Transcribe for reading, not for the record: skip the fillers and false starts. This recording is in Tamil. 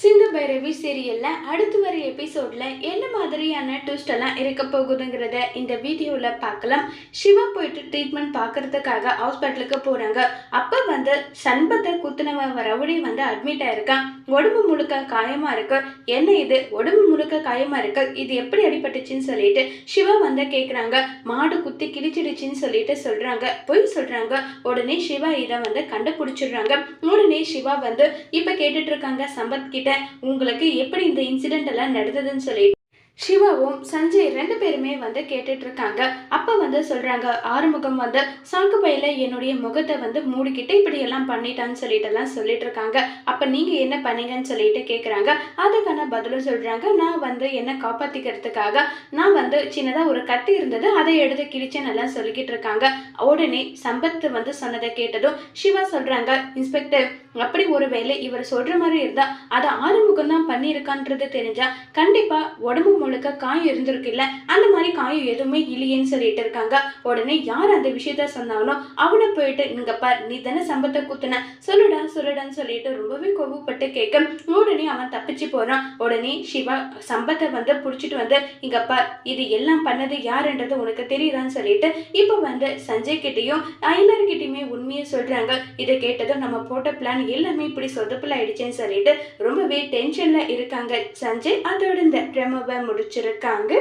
சிந்து பைரவி சீரியல்ல அடுத்து வர எபிசோட்ல என்ன மாதிரியான ட்விஸ்ட் எல்லாம் இருக்க போகுதுங்கிறத இந்த வீடியோல பார்க்கலாம். சிவா போயிட்டு ட்ரீட்மெண்ட் பார்க்கறதுக்காக ஹாஸ்பிட்டலுக்கு போறாங்க. அப்ப வந்து சண்பத்தை குத்துனவ ரவுடி வந்து அட்மிட் ஆயிருக்கான். உடம்பு முழுக்க காயமா இருக்கு. என்ன இது உடம்பு முழுக்க காயமா இருக்கு, இது எப்படி அடிபட்டுச்சுன்னு சொல்லிட்டு சிவா வந்து கேக்குறாங்க. மாடு குத்தி கிழிச்சிடுச்சுன்னு சொல்லிட்டு பொய் சொல்றாங்க. உடனே சிவா இதை வந்து கண்டுபிடிச்சிடுறாங்க. உடனே சிவா வந்து இப்ப கேட்டுட்டு இருக்காங்க சம்பத் கிட்ட, உங்களுக்கு எப்படி இந்த இன்சிடென்ட் எல்லாம் நடந்ததுன்னு சொல்லி. சிவாவும் சஞ்சய் ரெண்டு பேருமே வந்து கேட்டுட்டு இருக்காங்க. அப்ப வந்து சொல்றாங்க, ஆறுமுகம் வந்து சாக்கு பையில என்னுடைய முகத்தை வந்து மூடிக்கிட்டு இப்படி எல்லாம் பண்ணிட்டான்னு சொல்லிட்டு எல்லாம் சொல்லிட்டு இருக்காங்க. அப்ப நீங்க என்ன பண்ணீங்கன்னு சொல்லிட்டு கேக்குறாங்க. அதுக்கான பதிலும் சொல்றாங்க, நான் வந்து என்ன காப்பாத்திக்கிறதுக்காக நான் வந்து சின்னதா ஒரு கட்டி இருந்தது, அதை எடுத்து கிழிச்சேன்னு எல்லாம் சொல்லிக்கிட்டு இருக்காங்க. உடனே சம்பத் வந்து சொன்னதை கேட்டதும் சிவா சொல்றாங்க, இன்ஸ்பெக்டர் அப்படி ஒருவேளை இவர் சொல்ற மாதிரி இருந்தா அதை ஆறுமுகம் தான் பண்ணியிருக்கான்றது தெரிஞ்சா கண்டிப்பா உடம்பு முழுக்க காயம் இருந்திருக்குல்ல, அந்த மாதிரி காயம் எதுவுமே இல்லையேன்னு சொல்லிட்டு இருக்காங்க. உடனே யார் அந்த விஷயத்த சொன்னாங்களோ அவனை போயிட்டு, இங்க பார் நீ தானே சம்பத்தை குத்துன, சொல்லுடான்னு சொல்லிட்டு ரொம்பவே கோபப்பட்டு கேட்க, உடனே அவன் தப்பிச்சு போறான். உடனே சிவா சம்பத்தை வந்து புடிச்சிட்டு வந்து, இங்க பார் இது எல்லாம் பண்ணது யாருன்றது உனக்கு தெரியுதான்னு சொல்லிட்டு இப்ப வந்து சஞ்சய் கிட்டையும் எல்லார்கிட்டையுமே உண்மையை சொல்றாங்க. இதை கேட்டதும் நம்ம போட்ட பிளான் எல்லாமே இப்படி சொதப்பல் ஆயிடுச்சேன்னு சொல்லிட்டு ரொம்பவே டென்ஷன்ல இருக்காங்க சஞ்சய். அதோட இந்த ப்ரெமோவை முடிச்சிருக்காங்க.